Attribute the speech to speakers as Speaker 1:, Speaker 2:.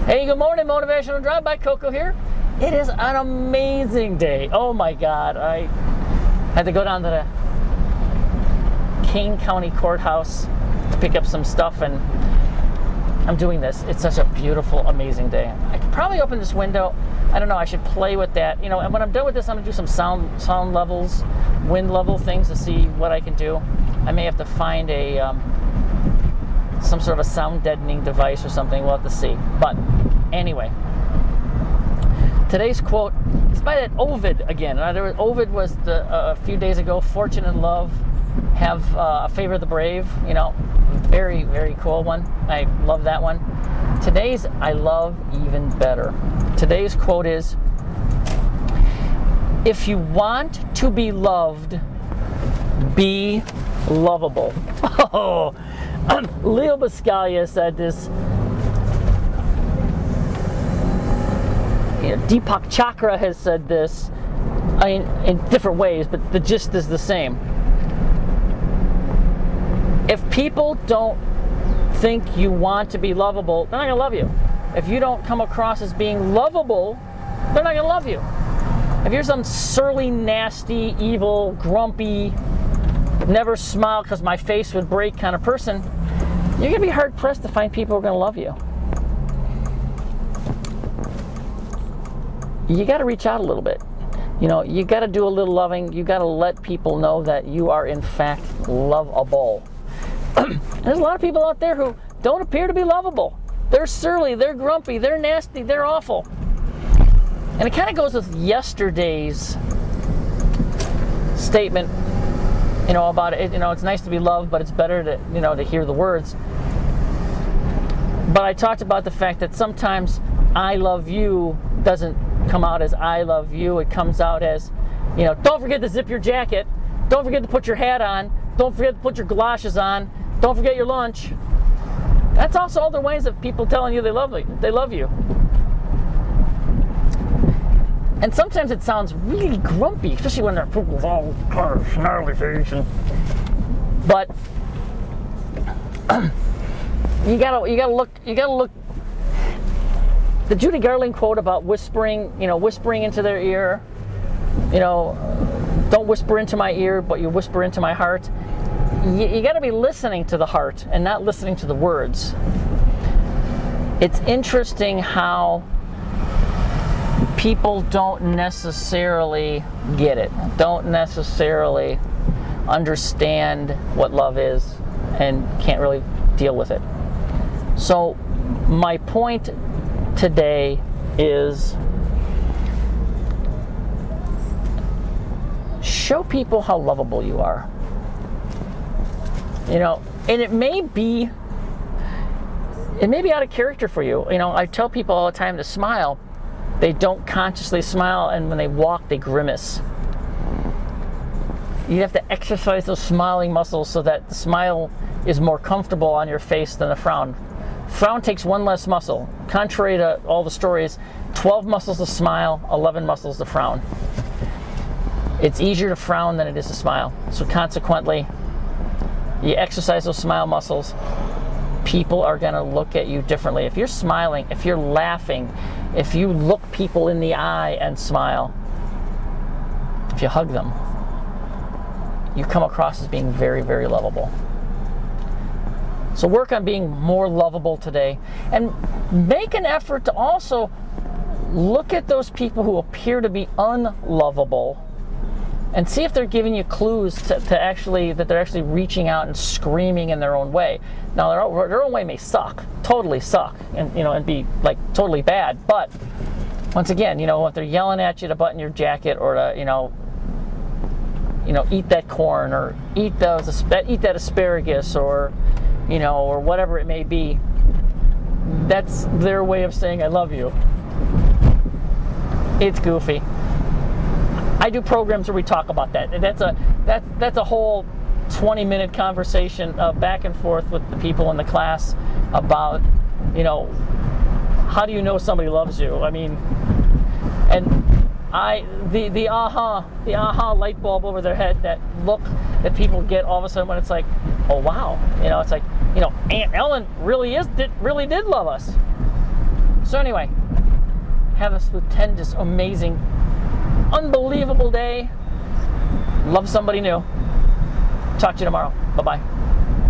Speaker 1: Hey, good morning, Motivational Drive by Coco here. It is an amazing day. Oh my God, I had to go down to the Kane County Courthouse to pick up some stuff, and I'm doing this. It's such a beautiful, amazing day. I could probably open this window. I don't know, I should play with that. You know, and when I'm done with this, I'm gonna do some sound levels, wind level things to see what I can do. I may have to find a some sort of a sound deadening device or something. We'll have to see. But anyway, today's quote is by that Ovid again. Ovid was a few days ago. Fortune and love have a favor of the brave. You know, very, very cool one. I love that one. Today's I love even better. Today's quote is, if you want to be loved, be lovable. Oh, Leo Buscaglia said this. You know, Deepak Chakra has said this, I mean, in different ways, but the gist is the same. If people don't think you want to be lovable, they're not going to love you. If you don't come across as being lovable, they're not going to love you. If you're some surly, nasty, evil, grumpy, never smile because my face would break kind of person, you're going to be hard-pressed to find people who are going to love you. You got to reach out a little bit. You know, you got to do a little loving. You got to let people know that you are, in fact, lovable. There's a lot of people out there who don't appear to be lovable. They're surly, they're grumpy, they're nasty, they're awful. And it kind of goes with yesterday's statement, you know, about it. You know, it's nice to be loved, but it's better to, you know, to hear the words. But I talked about the fact that sometimes I love you doesn't come out as I love you. It comes out as, you know, don't forget to zip your jacket. Don't forget to put your hat on. Don't forget to put your galoshes on. Don't forget your lunch. That's also other ways of people telling you they love you. And sometimes it sounds really grumpy, especially when they're all kind of snarly face. But you gotta look. The Judy Garland quote about whispering into their ear. You know, don't whisper into my ear, but you whisper into my heart. You got to be listening to the heart and not listening to the words. It's interesting how people don't necessarily get it, don't necessarily understand what love is, and can't really deal with it. So my point today is, show people how lovable you are. You know, and it may be out of character for you. You know, I tell people all the time to smile. They don't consciously smile, and when they walk, they grimace. You have to exercise those smiling muscles so that the smile is more comfortable on your face than a frown. Frown takes one less muscle. Contrary to all the stories, 12 muscles to smile, 11 muscles to frown. It's easier to frown than it is to smile. So consequently, you exercise those smile muscles, people are going to look at you differently. If you're smiling, if you're laughing, if you look people in the eye and smile, if you hug them, you come across as being very, very lovable. So work on being more lovable today, and make an effort to also look at those people who appear to be unlovable and see if they're giving you clues to they're actually reaching out and screaming in their own way. Now, their own way may totally suck, and you know, and be like totally bad. But once again, you know, if they're yelling at you to button your jacket, or to you know, eat that corn, or eat that asparagus, or you know, or whatever it may be, that's their way of saying I love you. It's goofy. I do programs where we talk about that. And that's a whole 20-minute conversation back and forth with the people in the class about, you know, how do you know somebody loves you? I mean, and the aha light bulb over their head, that look that people get all of a sudden when it's like, oh wow, you know, it's like, you know, Aunt Ellen really did love us. So anyway, have a stupendous, amazing, unbelievable day. Love somebody new. Talk to you tomorrow. Bye-bye.